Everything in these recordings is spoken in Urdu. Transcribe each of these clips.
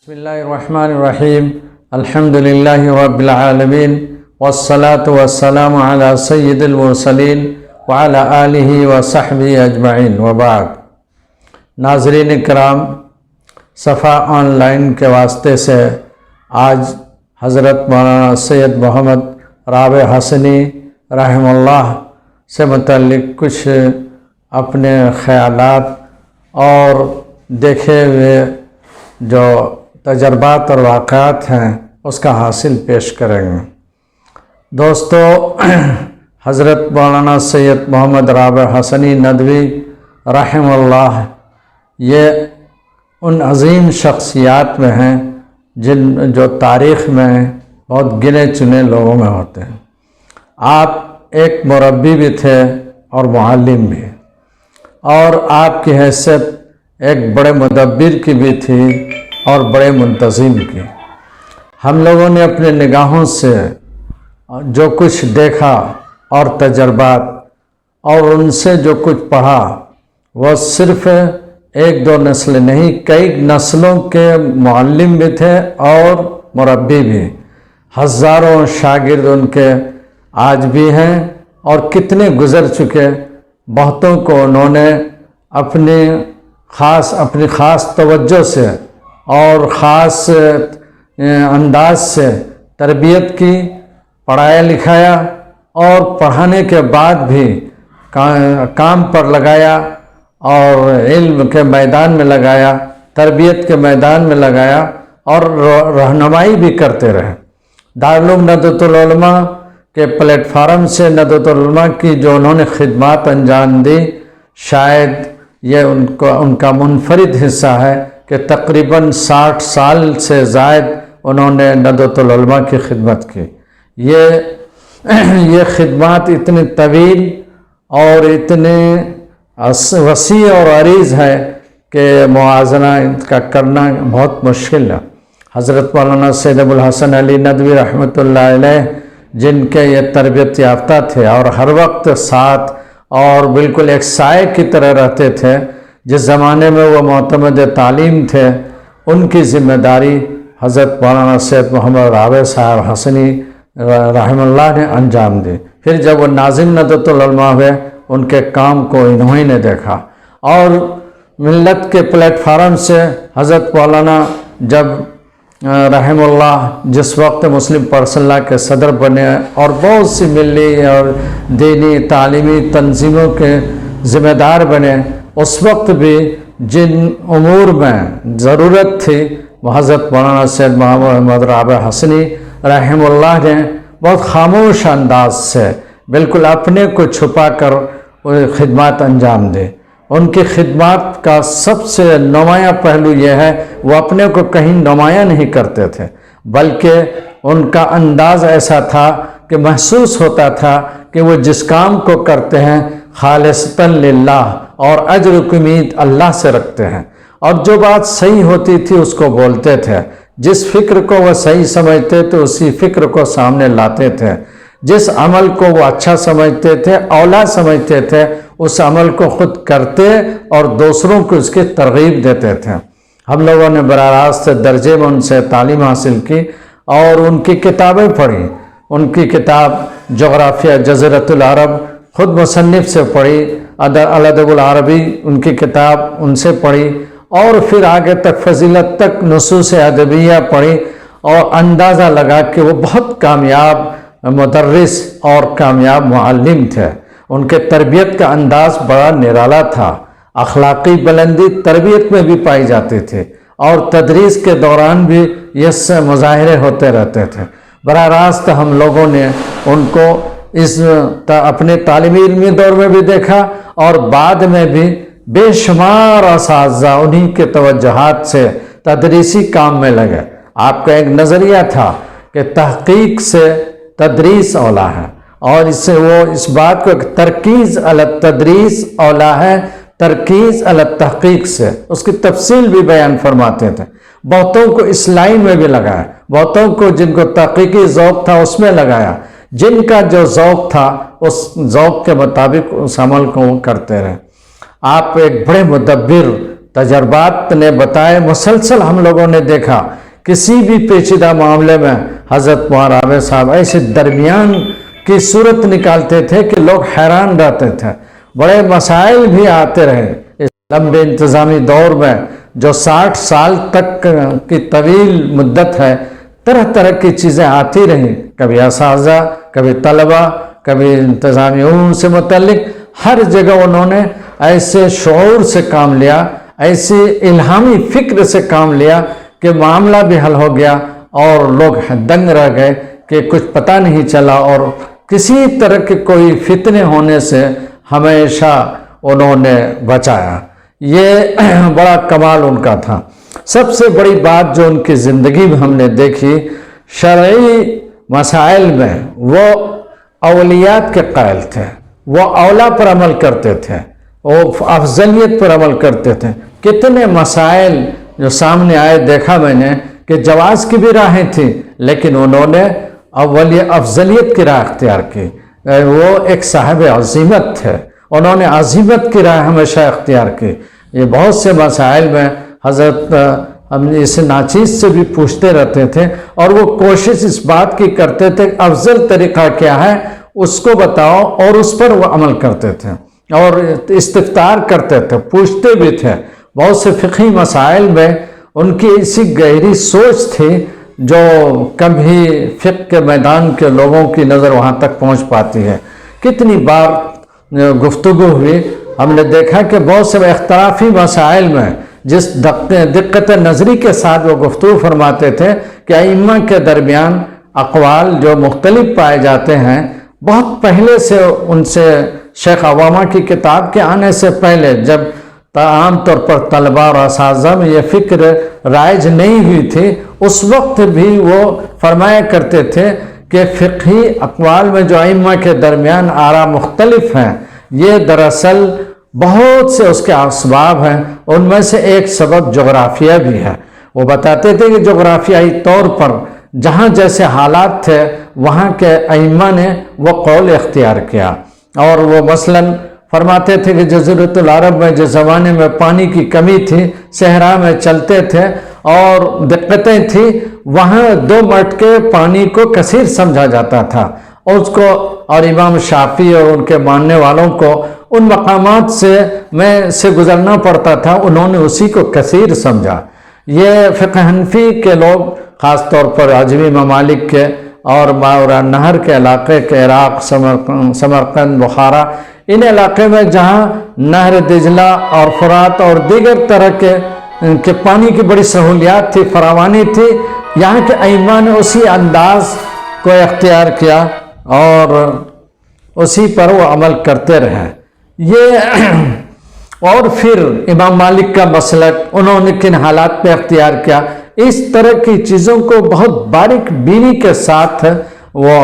بسم اللہ الرحمن الرحیم الحمد للہ رب العالمین والصلاة والسلام علی سید المرسلین وعلی آلہ وصحبہ اجمعین وبعد۔ ناظرین کرام، صفحہ آن لائن کے واسطے سے آج حضرت مولانا سید محمد رابع حسنی رحمہ اللہ سے متعلق کچھ اپنے خیالات اور دیکھے ہوئے جو تجربات اور واقعات ہیں اس کا حاصل پیش کریں گے۔ دوستو، حضرت مولانا سید محمد رابع حسنی ندوی رحمہ اللہ یہ ان عظیم شخصیات میں ہیں جو تاریخ میں بہت گنے چنے لوگوں میں ہوتے ہیں۔ آپ ایک مربی بھی تھے اور معلم بھی، اور آپ کی حیثیت ایک بڑے مدبر کی بھی تھی اور بڑے منتظم کی۔ ہم لوگوں نے اپنے نگاہوں سے جو کچھ دیکھا اور تجربات اور ان سے جو کچھ پڑھا، وہ صرف ایک دو نسل نہیں، کئی نسلوں کے معلم بھی تھے اور مربی بھی۔ ہزاروں شاگرد ان کے آج بھی ہیں اور کتنے گزر چکے۔ بہتوں کو انہوں نے اپنی خاص توجہ سے اور خاص انداز سے تربیت کی، پڑھایا لکھایا اور پڑھانے کے بعد بھی کام پر لگایا اور علم کے میدان میں لگایا، تربیت کے میدان میں لگایا اور رہنمائی بھی کرتے رہے۔ دارالعلوم ندوۃ العلماء کے پلیٹ فارم سے ندوۃ العلماء کی جو انہوں نے خدمات انجام دی، شاید یہ ان کا منفرد حصہ ہے کہ تقریباً 60 سال سے زائد انہوں نے ندوۃ العلماء کی خدمت کی۔ یہ خدمات اتنی طویل اور اتنے وسیع اور عریض ہے کہ موازنہ ان کا کرنا بہت مشکل ہے۔ حضرت مولانا سید ابو الحسن علی ندوی رحمۃ اللہ علیہ، جن کے یہ تربیت یافتہ تھے اور ہر وقت ساتھ اور بالکل ایک سائے کی طرح رہتے تھے، جس زمانے میں وہ معتمد تعلیم تھے، ان کی ذمہ داری حضرت مولانا سید محمد رابع صاحب حسنی رحمہ اللہ نے انجام دی۔ پھر جب وہ ناظم ندوۃ العلماء ہوئے، ان کے کام کو انہوں نے دیکھا، اور ملت کے پلیٹ فارم سے حضرت مولانا جب رحمہ اللہ جس وقت مسلم پرسنل لا کے صدر بنے اور بہت سی ملی اور دینی تعلیمی تنظیموں کے ذمہ دار بنے، اس وقت بھی جن امور میں ضرورت تھی وہ حضرت مولانا سید محمد رابع حسنی رحمہ اللہ نے بہت خاموش انداز سے بالکل اپنے کو چھپا کر خدمات انجام دے۔ ان کی خدمات کا سب سے نمایاں پہلو یہ ہے، وہ اپنے کو کہیں نمایاں نہیں کرتے تھے، بلکہ ان کا انداز ایسا تھا کہ محسوس ہوتا تھا کہ وہ جس کام کو کرتے ہیں خالصتاً للہ اور اجر کی امید اللہ سے رکھتے ہیں، اور جو بات صحیح ہوتی تھی اس کو بولتے تھے، جس فکر کو وہ صحیح سمجھتے تھے اسی فکر کو سامنے لاتے تھے، جس عمل کو وہ اچھا سمجھتے تھے، اولا سمجھتے تھے، اس عمل کو خود کرتے اور دوسروں کو اس کی ترغیب دیتے تھے۔ ہم لوگوں نے براہ راست درجے میں ان سے تعلیم حاصل کی اور ان کی کتابیں پڑھی۔ ان کی کتاب جغرافیہ جزیرۃ العرب خود مصنف سے پڑھی، الادب العربی ان کی کتاب ان سے پڑھی، اور پھر آگے تک فضیلت تک نصوص ادبیہ پڑھی، اور اندازہ لگا کہ وہ بہت کامیاب مدرس اور کامیاب معلم تھے۔ ان کے تربیت کا انداز بڑا نرالا تھا، اخلاقی بلندی تربیت میں بھی پائی جاتی تھی، اور تدریس کے دوران بھی یہ سے مظاہرے ہوتے رہتے تھے۔ براہ راست ہم لوگوں نے ان کو اپنے تعلیمی علمی دور میں بھی دیکھا، اور بعد میں بھی بے شمار اساتذہ انہی کے توجہات سے تدریسی کام میں لگے۔ آپ کا ایک نظریہ تھا کہ تحقیق سے تدریس اولا ہے، اور اس سے وہ اس بات کو ترکیز علی التدریس اولا ہے ترکیز علی التحقیق سے، اس کی تفصیل بھی بیان فرماتے تھے۔ بہتوں کو اس لائن میں بھی لگایا، بہتوں کو جن کو تحقیقی ذوق تھا اس میں لگایا، جن کا جو ذوق تھا اس ذوق کے مطابق اس عمل کو وہ کرتے رہے۔ آپ ایک بڑے مدبر تجربات نے بتائے، مسلسل ہم لوگوں نے دیکھا کسی بھی پیچیدہ معاملے میں حضرت معاویہ صاحب ایسے درمیان کی صورت نکالتے تھے کہ لوگ حیران رہتے تھے۔ بڑے مسائل بھی آتے رہے اس لمبے انتظامی دور میں جو 60 سال تک کی طویل مدت ہے، طرح طرح کی چیزیں آتی رہیں، کبھی اساتذہ، کبھی طلبہ، کبھی انتظامی امور سے متعلق، ہر جگہ انہوں نے ایسے شعور سے کام لیا، ایسی الہامی فکر سے کام لیا کہ معاملہ بھی حل ہو گیا اور لوگ دنگ رہ گئے کہ کچھ پتہ نہیں چلا، اور کسی طرح کے کوئی فتنے ہونے سے ہمیشہ انہوں نے بچایا۔ یہ بڑا کمال ان کا تھا۔ سب سے بڑی بات جو ان کی زندگی میں ہم نے دیکھی، شرعی مسائل میں وہ اولیات کے قائل تھے، وہ اولا پر عمل کرتے تھے، وہ افضلیت پر عمل کرتے تھے۔ کتنے مسائل جو سامنے آئے دیکھا میں نے کہ جواز کی بھی راہیں تھیں، لیکن انہوں نے افضلیت کی راہ اختیار کی۔ وہ ایک صاحب عزیمت تھے، انہوں نے عزیمت کی راہ ہمیشہ اختیار کی۔ یہ بہت سے مسائل میں حضرت ہم اس ناچیز سے بھی پوچھتے رہتے تھے، اور وہ کوشش اس بات کی کرتے تھے افضل طریقہ کیا ہے اس کو بتاؤ، اور اس پر وہ عمل کرتے تھے اور استفسار کرتے تھے، پوچھتے بھی تھے۔ بہت سے فقہی مسائل میں ان کی ایسی گہری سوچ تھی جو کبھی فقہ کے میدان کے لوگوں کی نظر وہاں تک پہنچ پاتی ہے۔ کتنی بار گفتگو ہوئی، ہم نے دیکھا کہ بہت سے اختلافی مسائل میں جس دقت نظری کے ساتھ وہ گفتگو فرماتے تھے کہ ائمہ کے درمیان اقوال جو مختلف پائے جاتے ہیں، بہت پہلے سے ان سے شیخ عوامہ کی کتاب کے آنے سے پہلے، جب عام طور پر طلبہ اور اساتذہ میں یہ فکر رائج نہیں ہوئی تھی، اس وقت بھی وہ فرمایا کرتے تھے کہ فقہی اقوال میں جو ائمہ کے درمیان آراء مختلف ہیں، یہ دراصل بہت سے اس کے اسباب ہیں، ان میں سے ایک سبب جغرافیہ بھی ہے۔ وہ بتاتے تھے کہ جغرافیائی طور پر جہاں جیسے حالات تھے وہاں کے ائمہ نے وہ قول اختیار کیا، اور وہ مثلاً فرماتے تھے کہ جزیرۃ العرب میں جس زمانے میں پانی کی کمی تھی، صحرا میں چلتے تھے اور دقتیں تھیں، وہاں 2 مٹکے پانی کو کثیر سمجھا جاتا تھا، اس کو، اور امام شافعی اور ان کے ماننے والوں کو ان مقامات سے گزرنا پڑتا تھا، انہوں نے اسی کو کثیر سمجھا۔ یہ فقہ حنفی کے لوگ خاص طور پر عجمی ممالک کے اور ماورا نہر کے علاقے کے عراق، سمرقند، بخارا، ان علاقے میں جہاں نہر دجلہ اور فرات اور دیگر طرح کے پانی کی بڑی سہولیات تھی، فراوانی تھی، یہاں کے ائمہ نے اسی انداز کو اختیار کیا اور اسی پر وہ عمل کرتے رہے۔ اور پھر امام مالک کا مسلک انہوں نے کن حالات پہ اختیار کیا، اس طرح کی چیزوں کو بہت باریک بینی کے ساتھ وہ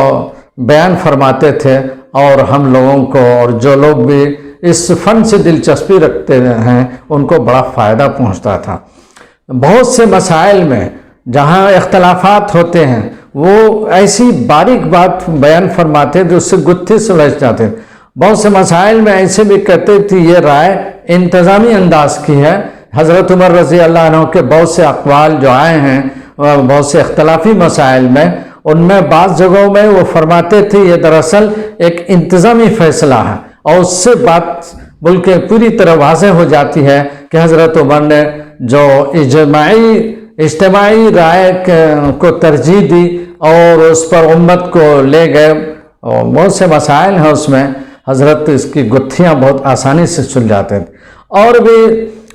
بیان فرماتے تھے، اور ہم لوگوں کو اور جو لوگ بھی اس فن سے دلچسپی رکھتے ہیں ان کو بڑا فائدہ پہنچتا تھا۔ بہت سے مسائل میں جہاں اختلافات ہوتے ہیں وہ ایسی باریک بات بیان فرماتے جو اس سے گتھی سلجھ جاتے۔ بہت سے مسائل میں ایسے بھی کہتے تھے یہ رائے انتظامی انداز کی ہے۔ حضرت عمر رضی اللہ عنہ کے بہت سے اقوال جو آئے ہیں بہت سے اختلافی مسائل میں، ان میں بعض جگہوں میں وہ فرماتے تھے یہ دراصل ایک انتظامی فیصلہ ہے، اور اس سے بات بلکہ پوری طرح واضح ہو جاتی ہے کہ حضرت عمر نے جو اجتماعی رائے کو ترجیح دی اور اس پر امت کو لے گئے۔ بہت سے مسائل ہیں اس میں حضرت اس کی گتھیاں بہت آسانی سے سل جاتے تھے۔ اور بھی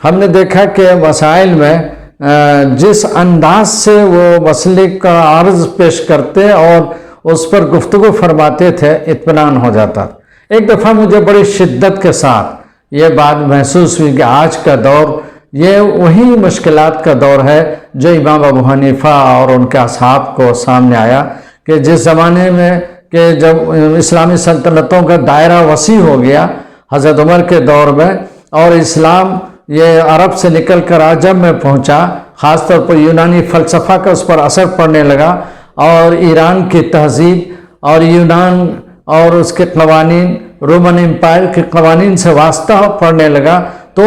ہم نے دیکھا کہ مسائل میں جس انداز سے وہ مسئلے کا عرض پیش کرتے اور اس پر گفتگو فرماتے تھے، اطمینان ہو جاتا۔ ایک دفعہ مجھے بڑی شدت کے ساتھ یہ بات محسوس ہوئی کہ آج کا دور یہ وہی مشکلات کا دور ہے جو امام ابو حنیفہ اور ان کے اصحاب کو سامنے آیا، کہ جس زمانے میں کہ جب اسلامی سلطنتوں کا دائرہ وسیع ہو گیا حضرت عمر کے دور میں، اور اسلام یہ عرب سے نکل کر عجم میں پہنچا، خاص طور پر یونانی فلسفہ کا اس پر اثر پڑنے لگا، اور ایران کی تہذیب اور یونان اور اس کے قوانین، رومن امپائر کے قوانین سے واسطہ پڑنے لگا، تو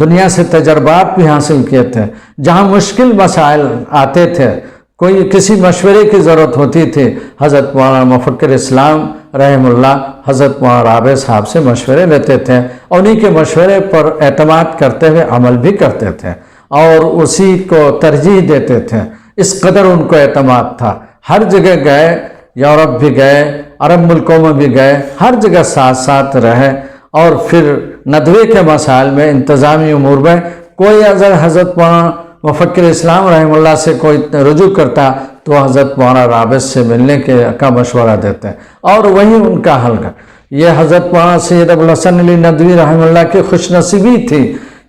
دنیا سے تجربات بھی حاصل کیے تھے. جہاں مشکل مسائل آتے تھے، کوئی کسی مشورے کی ضرورت ہوتی تھی، حضرت مولانا مفکر اسلام رحم اللہ حضرت مولانا رابع صاحب سے مشورے لیتے تھے، اور انہی کے مشورے پر اعتماد کرتے ہوئے عمل بھی کرتے تھے اور اسی کو ترجیح دیتے تھے. اس قدر ان کو اعتماد تھا. ہر جگہ گئے، یورپ بھی گئے، عرب ملکوں میں بھی گئے، ہر جگہ ساتھ ساتھ رہے. اور پھر ندوے کے مسائل میں، انتظامی امور میں کوئی اگر حضرت مولانا مفکر اسلام رحم اللہ سے کوئی رجوع کرتا تو حضرت مولانا رابع سے ملنے کا مشورہ دیتے اور وہی ان کا حل کر. یہ حضرت مولانا سید ابوالحسن علی ندوی رحمہ اللہ کی خوش نصیبی تھی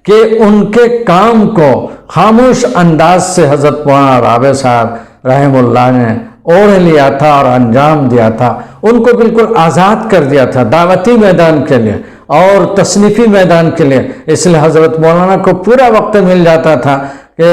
کہ ان کے کام کو خاموش انداز سے حضرت مولانا رابع صاحب رحمہ اللہ نے اوڑھ لیا تھا اور انجام دیا تھا. ان کو بالکل آزاد کر دیا تھا دعوتی میدان کے لیے اور تصنیفی میدان کے لیے. اس لیے حضرت مولانا کو پورا وقت مل جاتا تھا کہ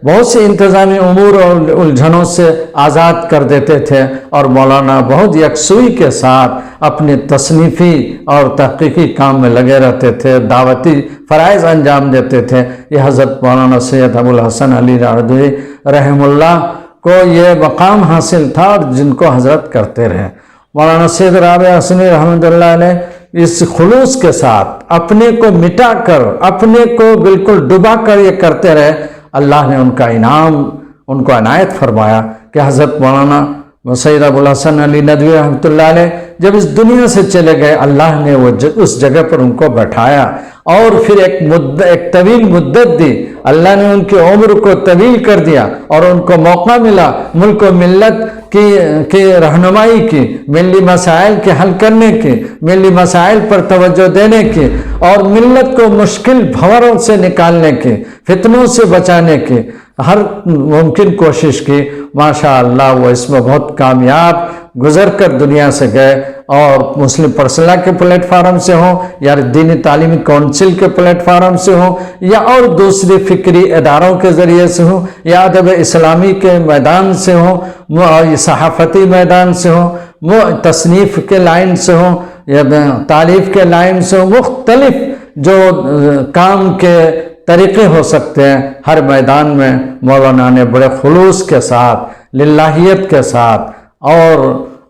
بہت سی انتظامی امور اور الجھنوں سے آزاد کر دیتے تھے، اور مولانا بہت یکسوئی کے ساتھ اپنے تصنیفی اور تحقیقی کام میں لگے رہتے تھے، دعوتی فرائض انجام دیتے تھے. یہ حضرت مولانا سید ابوالحسن علی ندوی رحمہ اللہ کو یہ مقام حاصل تھا اور جن کو حضرت کرتے رہے. مولانا سید رابع حسنی رحمۃ اللہ علیہ اس خلوص کے ساتھ اپنے کو مٹا کر، اپنے کو بالکل ڈبا کر یہ کرتے رہے. اللہ نے ان کا انعام ان کو عنایت فرمایا کہ حضرت مولانا سید ابوالحسن علی ندوی رحمۃ اللہ علیہ جب اس دنیا سے چلے گئے، اللہ نے اس جگہ پر ان کو بٹھایا اور پھر ایک طویل مدت دی. اللہ نے ان کی عمر کو طویل کر دیا اور ان کو موقع ملا ملک و ملت کی رہنمائی کی، ملی مسائل کے حل کرنے کی، ملی مسائل پر توجہ دینے کی، اور ملت کو مشکل بھنوروں سے نکالنے کی، فتنوں سے بچانے کی ہر ممکن کوشش کی. ماشاءاللہ وہ اس میں بہت کامیاب گزر کر دنیا سے گئے، اور مسلم پرسنل کے پلیٹ فارم سے ہوں یا دینی تعلیمی کونسل کے پلیٹ فارم سے ہوں یا اور دوسری فکری اداروں کے ذریعے سے ہوں یا ادب اسلامی کے میدان سے ہوں، صحافتی میدان سے ہوں، تصنیف کے لائن سے ہوں یا تالیف کے لائن سے ہوں، مختلف جو کام کے طریقے ہو سکتے ہیں، ہر میدان میں مولانا نے بڑے خلوص کے ساتھ، للہیت کے ساتھ اور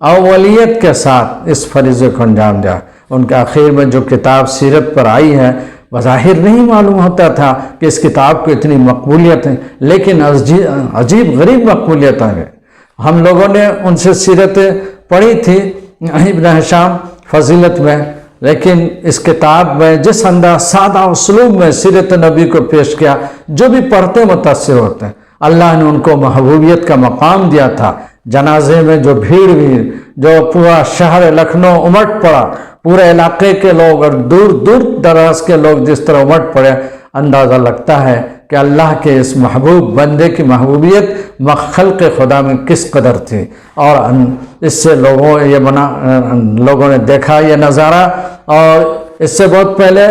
اولیت کے ساتھ اس فریضے کو انجام دیا. ان کے آخر میں جو کتاب سیرت پر آئی ہے، بظاہر نہیں معلوم ہوتا تھا کہ اس کتاب کو اتنی مقبولیت ہے، لیکن عجیب غریب مقبولیت آ گئی. ہم لوگوں نے ان سے سیرتیں پڑھی تھی ابن ہشام فضیلت میں، لیکن اس کتاب میں جس انداز سادہ اسلوب میں سیرت نبی کو پیش کیا، جو بھی پڑھتے متاثر ہوتے ہیں. اللہ نے ان کو محبوبیت کا مقام دیا تھا. جنازے میں جو بھیڑ ہوئی، جو پورا شہر لکھنؤ امٹ پڑا، پورے علاقے کے لوگ اور دور دور دراز کے لوگ جس طرح امٹ پڑے، اندازہ لگتا ہے کہ اللہ کے اس محبوب بندے کی محبوبیت خلق خدا میں کس قدر تھی. اور اس سے لوگوں نے دیکھا یہ نظارہ. اور اس سے بہت پہلے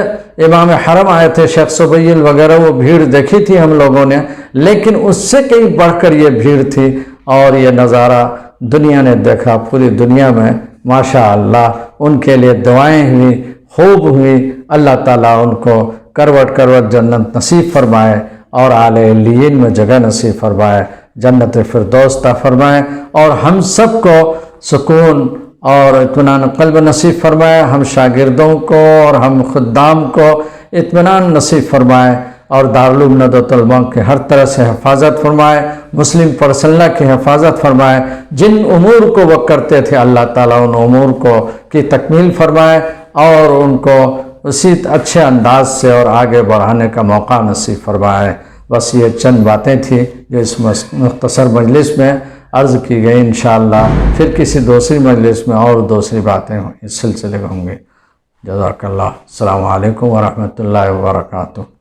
امام حرم آئے تھے، شیخ سبیل وغیرہ، وہ بھیڑ دیکھی تھی ہم لوگوں نے، لیکن اس سے کئی بڑھ کر یہ بھیڑ تھی اور یہ نظارہ دنیا نے دیکھا. پوری دنیا میں ماشاءاللہ ان کے لیے دعائیں ہوئی، خوب ہوئی. اللہ تعالیٰ ان کو کروٹ کروٹ جنت نصیب فرمائے اور اعلی علیین میں جگہ نصیب فرمائے، جنت فردوس عطا فرمائے، اور ہم سب کو سکون اور اطمینان قلب نصیب فرمائے. ہم شاگردوں کو اور ہم خدام کو اطمینان نصیب فرمائے، اور دارالعلوم ندوۃ العلماء کے ہر طرح سے حفاظت فرمائے، مسلم پرسنل کی حفاظت فرمائے. جن امور کو وہ کرتے تھے اللہ تعالیٰ ان امور کی تکمیل فرمائے اور ان کو اسی اچھے انداز سے اور آگے بڑھانے کا موقع نصیب فرمائے. بس یہ چند باتیں تھیں جو اس مختصر مجلس میں عرض کی گئی. انشاءاللہ پھر کسی دوسری مجلس میں اور دوسری باتیں اس سلسلے میں ہوں گے. جزاک اللہ. السلام علیکم ورحمۃ اللہ وبرکاتہ.